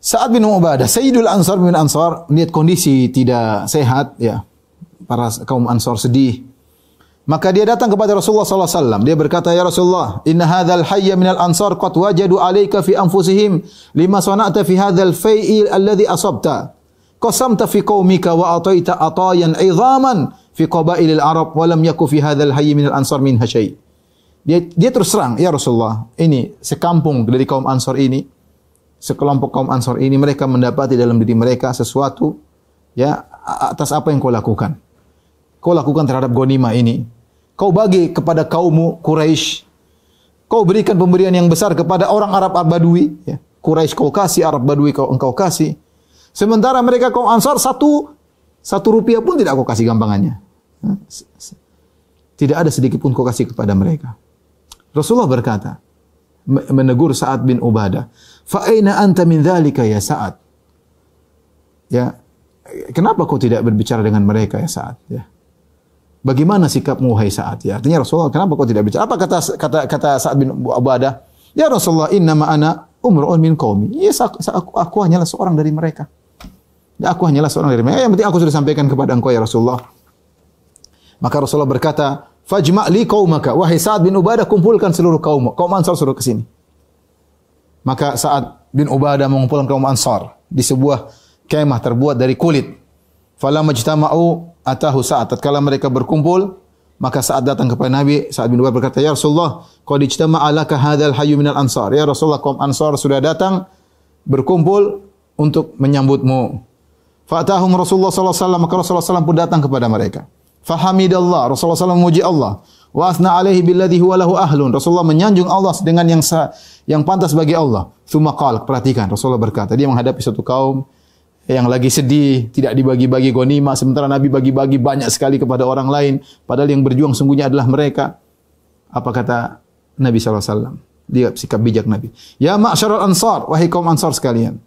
Sa'ad bin Ubadah, Sayyidul Ansar bin Ansar, melihat kondisi tidak sehat, ya, para kaum Ansar sedih. Maka dia datang kepada Rasulullah SAW. Dia berkata, ya Rasulullah, inna hadzal hayya minal ansar qad wajadu alayka fi anfusihim lima sana'ta fi hadzal fai'il alladhi asabta. Qasamta fi qaumika wa ataita atayan 'idhaman fi qabailil Arab wa lam yakun fi hadzal hayy minal ansar min syai'. Dia terus terang, ya Rasulullah, ini sekampung dari kaum Ansar ini, sekelompok kaum Ansar ini, mereka mendapati dalam diri mereka sesuatu ya atas apa yang kau lakukan. Kau lakukan terhadap ghanimah ini. Kau bagi kepada kaummu Quraisy. Kau berikan pemberian yang besar kepada orang Arab Badui, ya. Quraisy kau kasih, Arab Badui engkau kasih. Sementara mereka kaum Ansar satu rupiah pun tidak kau kasih gampangannya. Tidak ada sedikit pun kau kasih kepada mereka. Rasulullah berkata, menegur Sa'ad bin Ubadah, fa aina anta min dzalika ya Sa'ad? Ya, kenapa kau tidak berbicara dengan mereka ya Sa'ad? Ya. Bagaimana sikapmu wahai Sa'ad? Ya, artinya Rasulullah, kenapa kau tidak bicara? Apa kata Sa'ad bin Ubadah? Ya Rasulullah, innama ana umru'un min qaumi. Yes, aku hanyalah seorang dari mereka. Ya, aku hanyalah seorang dari mereka. Yang penting aku sudah sampaikan kepada engkau ya Rasulullah. Maka Rasulullah berkata, fajma' li qaumaka. Wahai Sa'ad bin Ubadah, kumpulkan seluruh kaum Ansar suruh ke sini. Maka Sa'ad bin Ubadah mengumpulkan kaum Ansar di sebuah kemah terbuat dari kulit. Falamma ijtama'u atahu Sa'ad. Tatkala mereka berkumpul, maka Sa'ad datang kepada Nabi. Sa'ad bin Ubadah berkata, ya Rasulullah, qad ijtama'a laka hadzal hayyu minal ansar. Ya Rasulullah, kaum Ansar sudah datang berkumpul untuk menyambutmu. Fa'atahum Rasulullah sallallahu alaihi wasallam. Maka Rasulullah sallallahu pun datang kepada mereka. Fahamidallah, Rasulullah sallallahu memuji Allah. Wa asna alaihi billadhi huwa lahu ahlun. Rasulullah menyanjung Allah dengan yang pantas bagi Allah. Tsumma qala, perhatikan Rasulullah berkata, dia menghadapi satu kaum yang lagi sedih, tidak dibagi-bagi ghanimah, sementara Nabi bagi-bagi banyak sekali kepada orang lain, padahal yang berjuang sungguhnya adalah mereka. Apa kata Nabi SAW? Lihat sikap bijak Nabi. Ya ma'syaral ansar, wahai kaum ansar sekalian.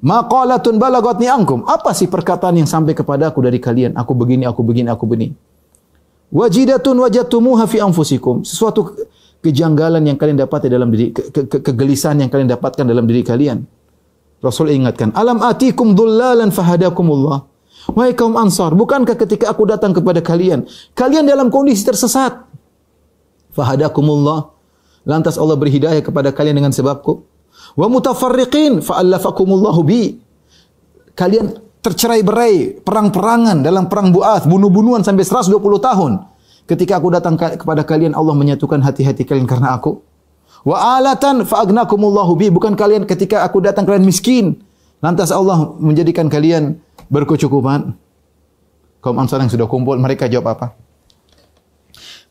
Maqalatun balagatni ankum. Apa sih perkataan yang sampai kepadaku dari kalian? Aku begini, aku begini, aku begini. Wajidatun wajadtumuha fi anfusikum. Sesuatu kejanggalan yang kalian dapati dalam diri, kegelisahan yang kalian dapatkan dalam diri kalian. Rasul ingatkan, alam atikum dhullalan fahadakumullah. Wahai kaum Ansar, bukankah ketika aku datang kepada kalian, kalian dalam kondisi tersesat? Fahadakumullah. Lantas Allah berhidayah kepada kalian dengan sebabku. Wa mutafarriqin fa'allafakumullahu bi. Kalian tercerai-berai, perang-perangan dalam perang Bu'ath, bunuh-bunuhan sampai 120 tahun. Ketika aku datang kepada kalian, Allah menyatukan hati-hati kalian karena aku. Wa alatan fa'agnakumullahu bi. Bukan kalian ketika aku datang kalian miskin, lantas Allah menjadikan kalian berkecukupan. Kaum Ansar yang sudah kumpul, mereka jawab apa?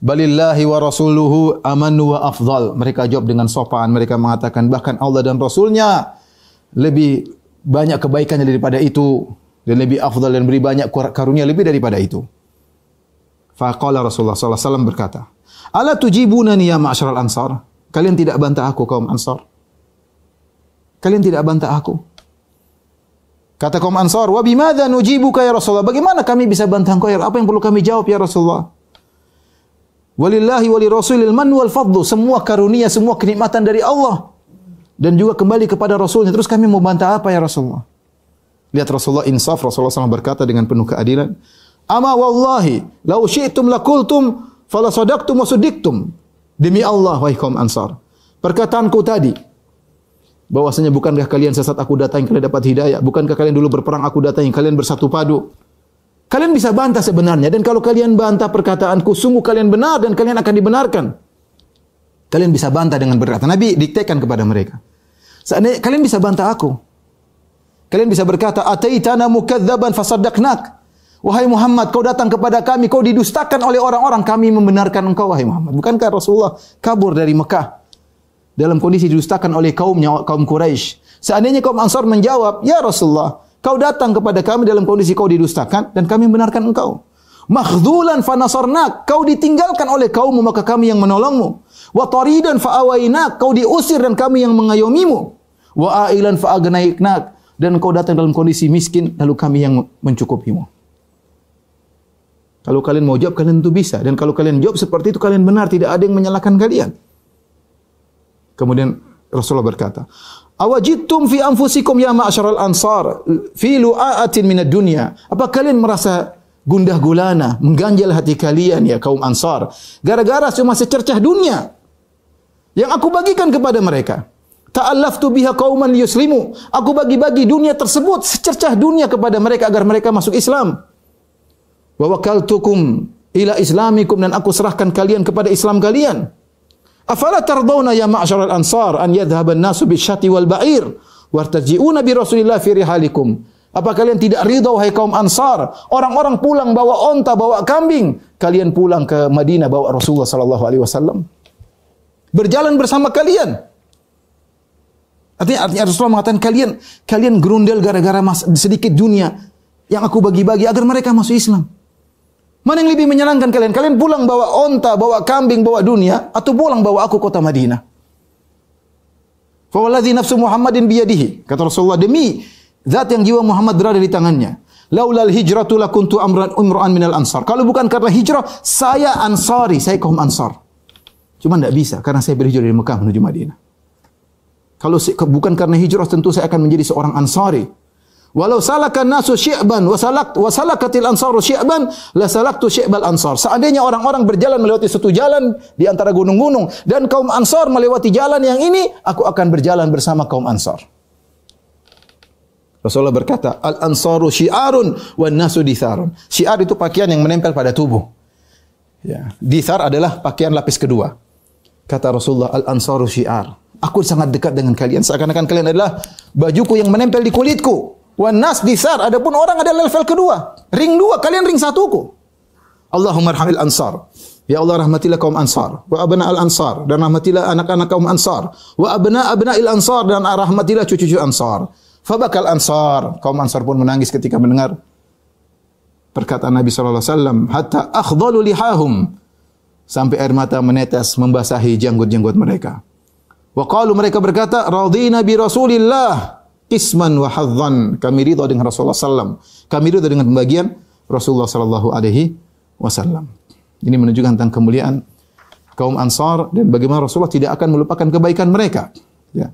Balillahi wa rasuluhu amanu wa afdal. Mereka jawab dengan sopan. Mereka mengatakan bahkan Allah dan Rasulnya lebih banyak kebaikannya daripada itu, dan lebih afdal dan beri banyak karunia lebih daripada itu. Faqala Rasulullah sallallahu alaihi wasallam berkata, "Ala tujibunani ya ma'syaral ansar?" Kalian tidak bantah aku kaum Ansar. Kalian tidak bantah aku. Kata kaum Ansar, "Wa bimadza nujibuka ya Rasulullah?" Bagaimana kami bisa bantah engkau ya? Apa yang perlu kami jawab ya Rasulullah? Walillahi wali rasulil man wal fadlu. Semua karunia, semua kenikmatan dari Allah. Dan juga kembali kepada Rasulnya. Terus kami mau bantah apa ya Rasulullah? Lihat Rasulullah insaf. Rasulullah SAW berkata dengan penuh keadilan, "Ama wallahi, lau syi'tum lakultum, fala sadaqtum wa sudiktum." Demi Allah, wahai kaum Ansar, perkataanku tadi, bahwasanya bukankah kalian sesat aku datangi kalian dapat hidayah, bukankah kalian dulu berperang aku datangi kalian bersatu padu. Kalian bisa bantah sebenarnya, dan kalau kalian bantah perkataanku, sungguh kalian benar dan kalian akan dibenarkan. Kalian bisa bantah dengan berkata, Nabi diktekan kepada mereka. Seandainya kalian bisa bantah aku, kalian bisa berkata, "Ataitana mukadzaban fasaddaqnak." Wahai Muhammad, kau datang kepada kami, kau didustakan oleh orang-orang, kami membenarkan engkau, wahai Muhammad. Bukankah Rasulullah kabur dari Mekah dalam kondisi didustakan oleh kaumnya, kaum Quraisy? Seandainya kaum Ansar menjawab, "Ya Rasulullah, kau datang kepada kami dalam kondisi kau didustakan dan kami membenarkan engkau." Makhzulan fa nasarnak, kau ditinggalkan oleh kaummu maka kami yang menolongmu. Wa taridan fa awainak, kau diusir dan kami yang mengayomimu. Wa ailan fa agnaiknak, dan kau datang dalam kondisi miskin lalu kami yang mencukupimu. Kalau kalian mau jawab, kalian tentu bisa. Dan kalau kalian jawab seperti itu, kalian benar. Tidak ada yang menyalahkan kalian. Kemudian Rasulullah berkata, "Awajidtum fi anfusikum ya ma'syaral ansar fi lu'atin minad dunya." Apa kalian merasa gundah gulana, mengganjal hati kalian ya kaum Ansar, gara-gara cuma secercah dunia yang aku bagikan kepada mereka? Ta'allaftu biha qauman liyuslimu. Aku bagi-bagi dunia tersebut, secercah dunia kepada mereka agar mereka masuk Islam. Wa wakaltukum ila islamikum, dan aku serahkan kalian kepada Islam kalian. Afala tardawna ya ma'syaral ansar an yadhhaban nasu bisyati wal ba'ir wartaji'una bi Rasulillah fi rihalikum. Apa kalian tidak ridha wahai kaum Ansar, orang-orang pulang bawa onta, bawa kambing, kalian pulang ke Madinah bawa Rasulullah sallallahu alaihi wasallam, berjalan bersama kalian. Artinya Rasulullah mengatakan kalian gerundel gara-gara sedikit dunia yang aku bagi-bagi agar mereka masuk Islam. Mana yang lebih menyenangkan kalian? Kalian pulang bawa onta, bawa kambing, bawa dunia, atau pulang bawa aku kota Madinah? Fa walladzi nafsu Muhammadin biyadihi. Kata Rasulullah, demi zat yang jiwa Muhammad berada di tangannya. Laulal hijratu lakuntu umra'an minal ansar. Kalau bukan karena hijrah, saya Ansari, saya kaum Ansar. Cuma tidak bisa karena saya berhijrah dari Mekah menuju Madinah. Kalau bukan karena hijrah, tentu saya akan menjadi seorang Ansari. Walau salakan nasu syi'ban wa salakatil ansaru syi'ban la salaktu syi'bal ansar. Seandainya orang-orang berjalan melewati satu jalan di antara gunung-gunung dan kaum Ansar melewati jalan yang ini, aku akan berjalan bersama kaum Ansar. Rasulullah berkata, "Al-ansaru syi'arun wan nasu ditharun." Syiar itu pakaian yang menempel pada tubuh. Ya, dithar adalah pakaian lapis kedua. Kata Rasulullah, "Al-ansaru syi'ar." Aku sangat dekat dengan kalian, seakan-akan kalian adalah bajuku yang menempel di kulitku. Wan nas dithar, adapun orang adalah level kedua. Ring dua, kalian ring satuku. Allahumma arhamil ansar. Ya Allah, rahmatilah kaum Ansar, wa abna al-Ansar, dan rahmatilah anak-anak kaum Ansar, wa abna'il Ansar, dan rahmatilah cucu-cucu Ansar. Fabakal Ansar, kaum Ansar pun menangis ketika mendengar perkataan Nabi sallallahu alaihi wasallam, hatta akhdalu lihahum, sampai air mata menetes membasahi janggut-janggut mereka. Wa qalu, mereka berkata, radina bi Rasulillah qisman wa hadzan, kami ridha dengan Rasulullah sallallahu alaihi wasallam, kami ridha dengan pembagian Rasulullah sallallahu alaihi wasallam. Ini menunjukkan tentang kemuliaan kaum Ansar dan bagaimana Rasulullah tidak akan melupakan kebaikan mereka. Ya.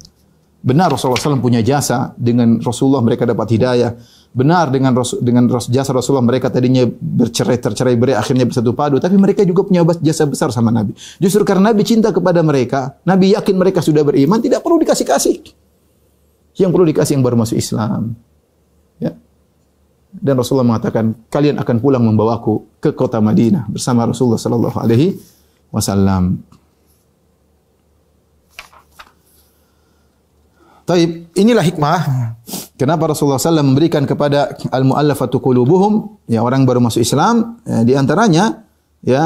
Benar Rasulullah SAW punya jasa, dengan Rasulullah mereka dapat hidayah. Benar dengan jasa Rasulullah mereka tadinya tercerai-berai, akhirnya bersatu padu. Tapi mereka juga punya jasa besar sama Nabi. Justru karena Nabi cinta kepada mereka, Nabi yakin mereka sudah beriman, tidak perlu dikasih-kasih. Yang perlu dikasih yang baru masuk Islam. Ya. Dan Rasulullah mengatakan, kalian akan pulang membawaku ke kota Madinah bersama Rasulullah sallallahu alaihi wasallam. Taib, inilah hikmah kenapa Rasulullah SAW memberikan kepada al-mu'allafatu qulubuhum, ya orang baru masuk Islam, ya, di antaranya ya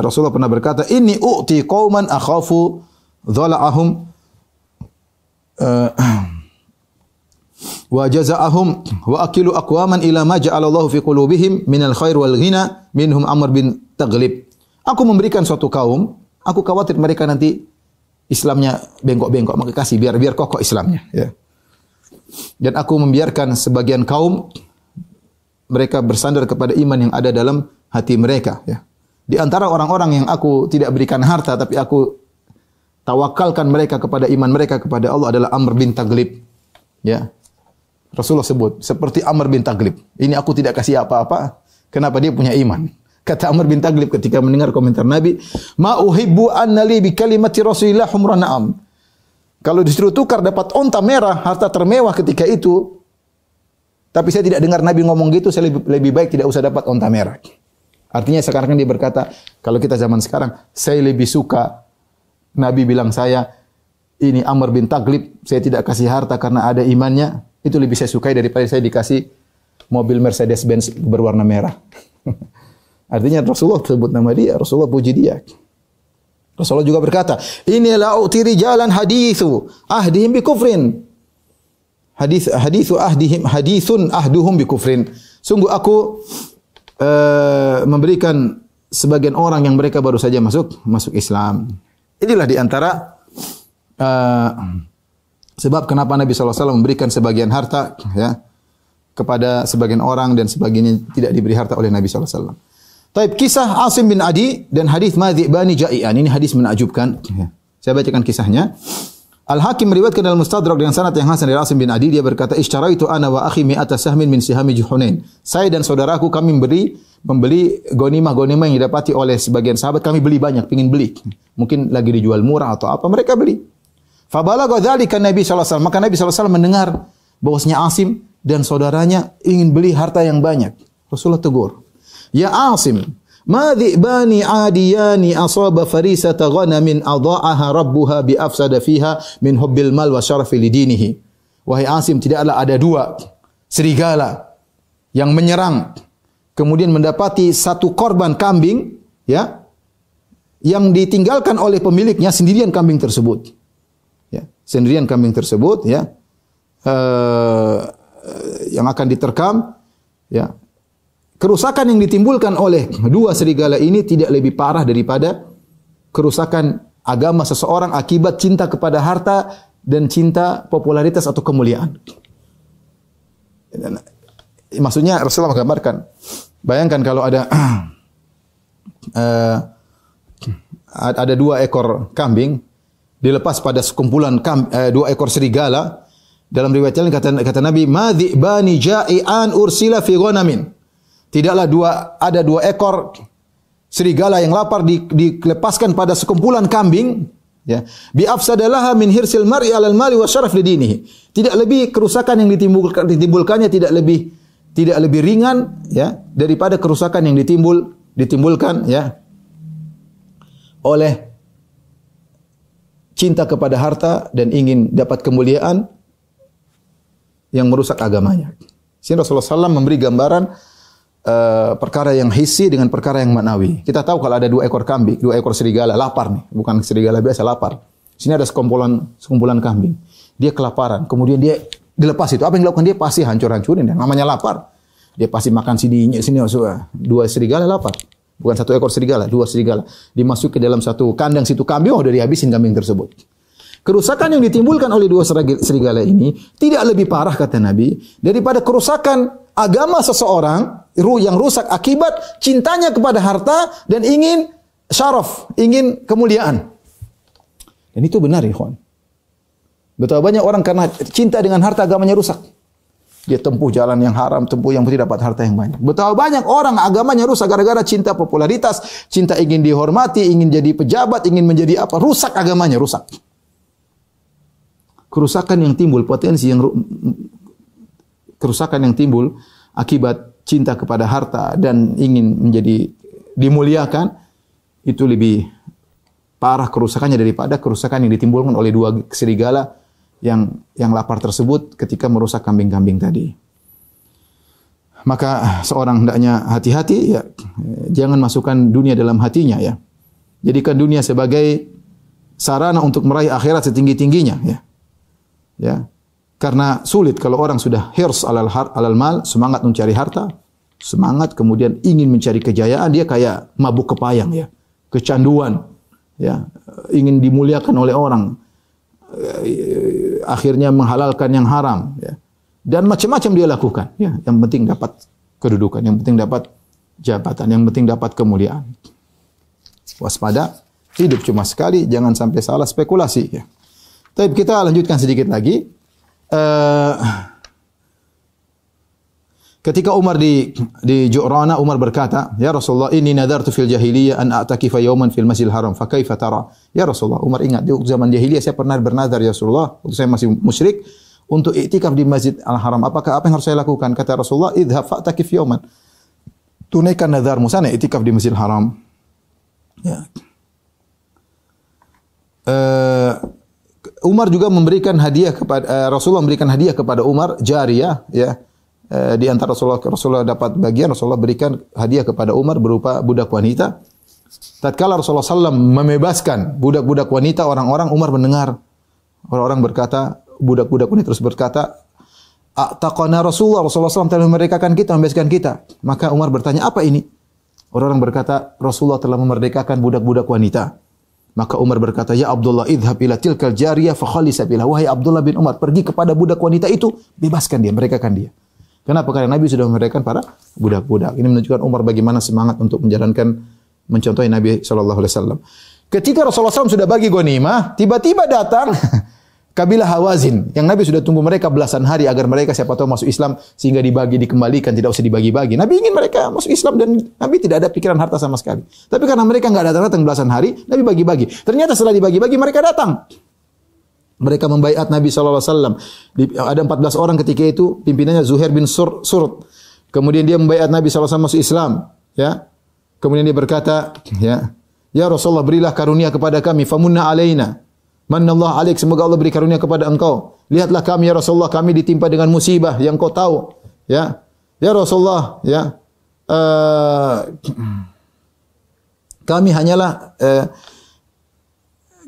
Rasulullah pernah berkata, inni u'ti qauman akhafu dhala'ahum wa jazaa'ahum wa akilu aqwaman ila ma ja'alallahu fi qulubihim minal khair wal ghina minhum Amr bin Taghlib. Aku memberikan suatu kaum, aku khawatir mereka nanti Islamnya bengkok-bengkok, maka kasih biar kokoh Islamnya, ya. Dan aku membiarkan sebagian kaum mereka bersandar kepada iman yang ada dalam hati mereka, ya. Di antara orang-orang yang aku tidak berikan harta tapi aku tawakalkan mereka kepada iman mereka kepada Allah adalah Amr bin Taghlib, ya. Rasulullah sebut seperti Amr bin Taghlib. Ini aku tidak kasih apa-apa. Kenapa? Dia punya iman. Kata Amr bin Taghlib ketika mendengar komentar Nabi, ma uhibbu annali bi kalimati Rasulillah humra na'am. Kalau disuruh tukar dapat onta merah, harta termewah ketika itu, tapi saya tidak dengar Nabi ngomong gitu, saya lebih baik tidak usah dapat onta merah. Artinya sekarang dia berkata, kalau kita zaman sekarang, saya lebih suka Nabi bilang saya, ini Amr bin Taghlib, saya tidak kasih harta karena ada imannya, itu lebih saya sukai daripada saya dikasih mobil Mercedes-Benz berwarna merah. Artinya Rasulullah sebut nama dia, Rasulullah puji dia. Rasulullah juga berkata, "Inni la u'ti rijalan hadithu ahdihim bi kufrin." Hadithun ahduhum bi kufrin. Sungguh aku memberikan sebagian orang yang mereka baru saja masuk Islam. Inilah di antara sebab kenapa Nabi SAW memberikan sebagian harta, ya, kepada sebagian orang dan sebagiannya tidak diberi harta oleh Nabi SAW. Taib, kisah Asim bin Adi dan hadis Madhi'bani Ja'ian. Ini hadis menakjubkan. Saya bacakan kisahnya. Al-Hakim meriwayatkan dalam Mustadrak dengan sanad yang hasan dari Asim bin Adi, dia berkata, "Ishtaraitu ana wa akhi mi'ata sahmin min sihami Hunain." Saya dan saudaraku kami membeli gonimah-gonimah yang didapati oleh sebagian sahabat, kami beli banyak, pengin beli. Mungkin lagi dijual murah atau apa, mereka beli. Fa balagha dzalika Nabi sallallahu alaihi wasallam. Maka Nabi sallallahu alaihi wasallam mendengar bahwasanya Asim dan saudaranya ingin beli harta yang banyak. Rasulullah tegur, "Ya Asim, ma dhi'bani adiyani asaba farisata ghanamin adha'aha rabbuha bi afsada fiha min hubbil mal wa syarafi lidinihi." Wahai Asim, tidaklah ada dua serigala yang menyerang kemudian mendapati satu korban kambing, ya, yang ditinggalkan oleh pemiliknya, sendirian kambing tersebut. Ya, sendirian kambing tersebut, ya, yang akan diterkam, ya. Kerusakan yang ditimbulkan oleh dua serigala ini tidak lebih parah daripada kerusakan agama seseorang akibat cinta kepada harta dan cinta popularitas atau kemuliaan. Maksudnya Rasulullah menggambarkan, bayangkan kalau ada ada dua ekor kambing dilepas pada sekumpulan dua ekor serigala. Dalam riwayat lain kata Nabi, "Ma dhi'bani ja'ian ursila fi ghanamin." Tidaklah ada dua ekor serigala yang lapar dilepaskan pada sekumpulan kambing, ya. Bi afsadalaha min hirsil mar'i 'alal mali wa syaraf lidinihi. Tidak lebih kerusakan yang ditimbulkannya tidak lebih ringan, ya, daripada kerusakan yang ditimbulkan, ya, oleh cinta kepada harta dan ingin dapat kemuliaan yang merusak agamanya. Sehingga Rasulullah SAW memberi gambaran perkara yang hissi dengan perkara yang maknawi. Kita tahu kalau ada 2 ekor kambing, 2 ekor serigala lapar nih, bukan serigala biasa, lapar. Sini ada sekumpulan kambing. Dia kelaparan, kemudian dia dilepas itu. Apa yang dilakukan dia? Pasti hancur-hancurin. Namanya lapar. Dia pasti makan sini 2 serigala lapar. Bukan 1 ekor serigala, 2 serigala. Dimasuk ke dalam satu kandang situ kambing, udah dihabisin kambing tersebut. Kerusakan yang ditimbulkan oleh 2 serigala ini tidak lebih parah kata Nabi daripada kerusakan agama seseorang yang rusak akibat cintanya kepada harta dan ingin syaraf, ingin kemuliaan. Dan itu benar ya kawan. Betapa banyak orang karena cinta dengan harta agamanya rusak. Dia tempuh jalan yang haram, tempuh yang tidak dapat harta yang banyak. Betapa banyak orang agamanya rusak gara-gara cinta popularitas, cinta ingin dihormati, ingin jadi pejabat, ingin menjadi apa, rusak agamanya, rusak. Kerusakan yang timbul akibat cinta kepada harta dan ingin menjadi dimuliakan itu lebih parah kerusakannya daripada kerusakan yang ditimbulkan oleh 2 serigala yang lapar tersebut ketika merusak kambing-kambing tadi. Maka seorang hendaknya hati-hati ya, jangan masukkan dunia dalam hatinya ya. Jadikan dunia sebagai sarana untuk meraih akhirat setinggi-tingginya ya. Ya. Karena sulit kalau orang sudah hirs alal mal, semangat mencari harta, semangat kemudian ingin mencari kejayaan, dia kayak mabuk kepayang ya, kecanduan ya, ingin dimuliakan oleh orang. Akhirnya menghalalkan yang haram ya. Dan macam-macam dia lakukan ya. Yang penting dapat kedudukan, yang penting dapat jabatan, yang penting dapat kemuliaan. Waspada, hidup cuma sekali, jangan sampai salah spekulasi ya. Tapi kita lanjutkan sedikit lagi. Ketika Umar di Ju'rana, Umar berkata, "Ya Rasulullah, inni nadartu fil jahiliyah an a'takifa yawman fil Masjidil Haram, fa kaifa tara?" Ya Rasulullah, Umar ingat di zaman jahiliyah saya pernah bernazar ya Rasulullah, waktu saya masih musyrik untuk iktikaf di Masjid Al-Haram. Apa yang harus saya lakukan? Kata Rasulullah, "Idhhab fa'takif yawman." Tunaikan nazarmu sana iktikaf di Masjidil Haram. Ya. Umar juga memberikan hadiah kepada Rasulullah memberikan hadiah kepada Umar jariyah ya. Di antara Rasulullah dapat bagian, Rasulullah berikan hadiah kepada Umar berupa budak wanita. Tatkala Rasulullah SAW membebaskan budak-budak wanita, orang-orang Umar mendengar orang-orang berkata, budak-budak wanita terus berkata, "A'taqana Rasulullah SAW telah memerdekakan kita, membebaskan kita." Maka Umar bertanya, "Apa ini?" Orang-orang berkata, "Rasulullah telah memerdekakan budak-budak wanita." Maka Umar berkata, "Ya Abdullah, idhhab ila tilkal jariyah fa khali sabilah." Wahai Abdullah bin Umar, pergi kepada budak wanita itu, bebaskan dia, merdekakan dia. Kenapa? Karena Nabi sudah memerdekakan para budak-budak. Ini menunjukkan Umar bagaimana semangat untuk mencontohi Nabi SAW. Ketika Rasulullah SAW sudah bagi ghanimah, tiba-tiba datang kabilah Hawazin yang Nabi sudah tunggu mereka belasan hari agar mereka siapa tahu masuk Islam sehingga dikembalikan, tidak usah dibagi-bagi. Nabi ingin mereka masuk Islam dan Nabi tidak ada pikiran harta sama sekali. Tapi karena mereka enggak datang belasan hari, Nabi bagi-bagi. Ternyata setelah dibagi-bagi mereka datang. Mereka membaiat Nabi SAW. Ada 14 orang ketika itu, pimpinannya Zuhair bin Surut. Kemudian dia membaiat Nabi SAW masuk Islam. Ya. Kemudian dia berkata, ya Rasulullah, berilah karunia kepada kami. Famunna alaina. Mannallahu alaik. Semoga Allah beri karunia kepada engkau. Lihatlah kami ya Rasulullah, kami ditimpa dengan musibah yang kau tahu. Ya. Ya Rasulullah, ya. Kami hanyalah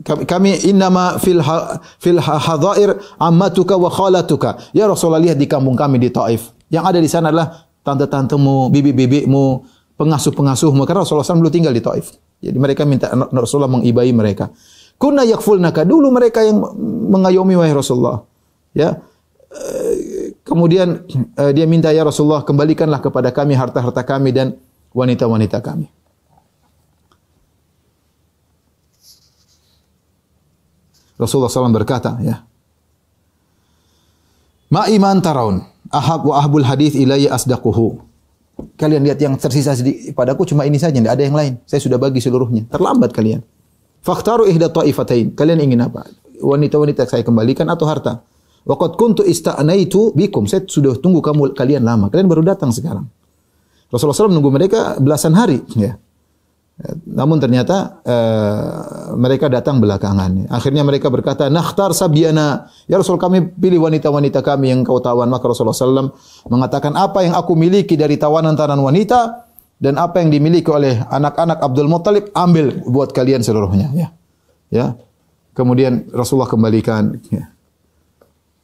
kami innama fil hadhair ammatuka wa khalatuka. Ya Rasulullah, lihat di kampung kami di Taif. Yang ada di sana adalah tante-tantemu, bibi-bibimu, pengasuh-pengasuhmu. Karena Rasulullah SAW dulu tinggal di Taif. Jadi mereka minta Rasulullah mengibai mereka. Kunna yakfulnaka, dulu mereka yang mengayomi wahai Rasulullah. Ya. Kemudian dia minta, ya Rasulullah, kembalikanlah kepada kami harta-harta kami dan wanita-wanita kami. Rasulullah SAW berkata, ya, ma iman taraun ahab wa ahbul hadith ilayya asdaquhu. Kalian lihat yang tersisa padaku cuma ini saja, tidak ada yang lain. Saya sudah bagi seluruhnya. Terlambat kalian. Fakhtaru ihda ta'ifatain. Kalian ingin apa? Wanita-wanita saya kembalikan atau harta? Wa qad kuntu ista'naitu bikum. Saya sudah tunggu kalian lama. Kalian baru datang sekarang. Rasulullah SAW menunggu mereka belasan hari, ya. Namun ternyata mereka datang belakangan. Akhirnya mereka berkata, "Nakhtar sabyana." Ya Rasul, kami pilih wanita-wanita kami yang kau tawan. Maka Rasulullah SAW mengatakan, apa yang aku miliki dari tawanan-tawanan wanita dan apa yang dimiliki oleh anak-anak Abdul Muttalib, ambil buat kalian seluruhnya. Ya. Kemudian Rasulullah kembalikan. Ya.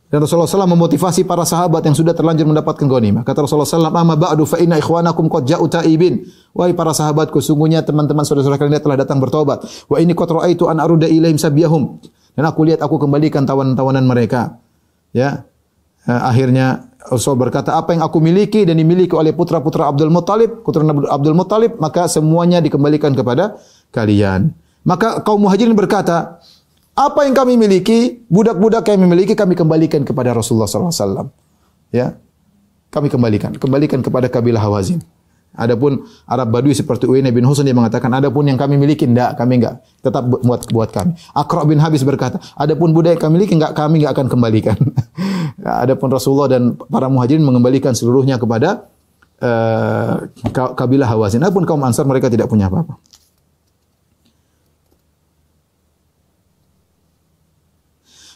Dan Rasulullah SAW memotivasi para sahabat yang sudah terlanjur mendapatkan ghanimah. Kata Rasulullah SAW, "Amma ba'du fa inna ikhwanakum qad ja'u ta'ibin." Wahai para sahabatku, sungguhnya teman-teman saudara-saudara kalian telah datang bertobat. Wa inni qad ra'aitu an aruda ilaihim sabyahum. Dan aku lihat aku kembalikan tawanan-tawanan mereka. Ya. Akhirnya Rasul berkata, apa yang aku miliki dan dimiliki oleh putra-putra Abdul Muttalib, keturunan Abdul Muttalib, maka semuanya dikembalikan kepada kalian. Maka kaum Muhajirin berkata, apa yang kami miliki, budak-budak yang memiliki kami kembalikan kepada Rasulullah SAW. Ya, kami kembalikan kepada kabilah Hawazin. Adapun Arab Badui seperti Uyainah bin Husain dia mengatakan, adapun yang kami miliki kami enggak, tetap buat kami. Aqra bin Habis berkata, adapun budak yang kami miliki kami enggak akan kembalikan. Adapun Rasulullah dan para Muhajirin mengembalikan seluruhnya kepada kabilah Hawazin. Adapun kaum Ansar mereka tidak punya apa-apa.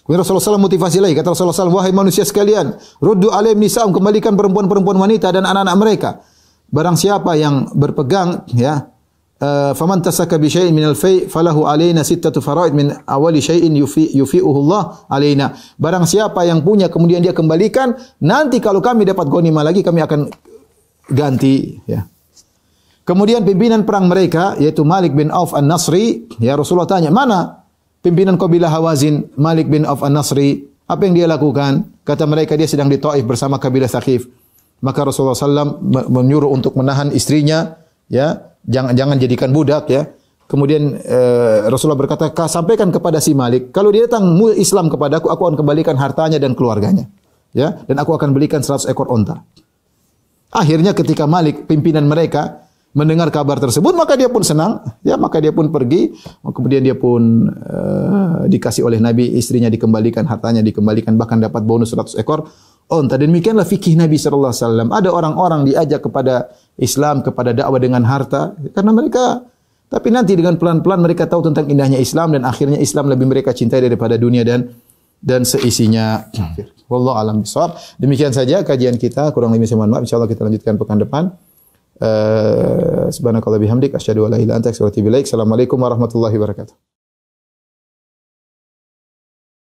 Kemudian Rasulullah SAW motivasi lagi. Kata Rasulullah SAW, wahai manusia sekalian, ruddu alaihim nisa'um, kembalikan perempuan-perempuan wanita dan anak-anak mereka. Barang siapa yang berpegang, ya, faman tasaka bi syai'in minal fai' falahu alaina sittatu fara'id min awali syai'in yufi'uhu Allah alaina. Barang siapa yang punya kemudian dia kembalikan, nanti kalau kami dapat ghanimah lagi kami akan ganti, ya. Kemudian pimpinan perang mereka yaitu Malik bin Auf An-Nasri, ya Rasulullah tanya, mana pimpinan kabilah Hawazin, Malik bin Auf An-Nasri, apa yang dia lakukan? Kata mereka dia sedang di Taif bersama kabilah Thaqif. Maka Rasulullah SAW menyuruh untuk menahan istrinya, ya, jangan jadikan budak, ya. Kemudian Rasulullah berkata, sampaikan kepada si Malik, kalau dia datang Islam kepadaku, aku akan kembalikan hartanya dan keluarganya, ya, dan aku akan belikan 100 ekor onta. Akhirnya ketika Malik, pimpinan mereka, mendengar kabar tersebut, maka dia pun senang, ya, maka dia pun pergi, kemudian dia pun dikasih oleh Nabi, istrinya dikembalikan, hartanya dikembalikan, bahkan dapat bonus 100 ekor onta. Dan demikianlah fikih Nabi sallallahu alaihi wasallam. Ada orang-orang diajak kepada Islam, kepada dakwah dengan harta, karena mereka, tapi nanti dengan pelan-pelan mereka tahu tentang indahnya Islam dan akhirnya Islam lebih mereka cintai daripada dunia dan seisinya. Wallahu a'lam bishawab. Demikian saja kajian kita, kurang lebih saya mohon maaf. Insyaallah kita lanjutkan pekan depan. Subhanakallah bihamdik asyhadu an la ilaha illa anta astaghfiruka wa atubu ilaik. Assalamualaikum warahmatullahi wabarakatuh.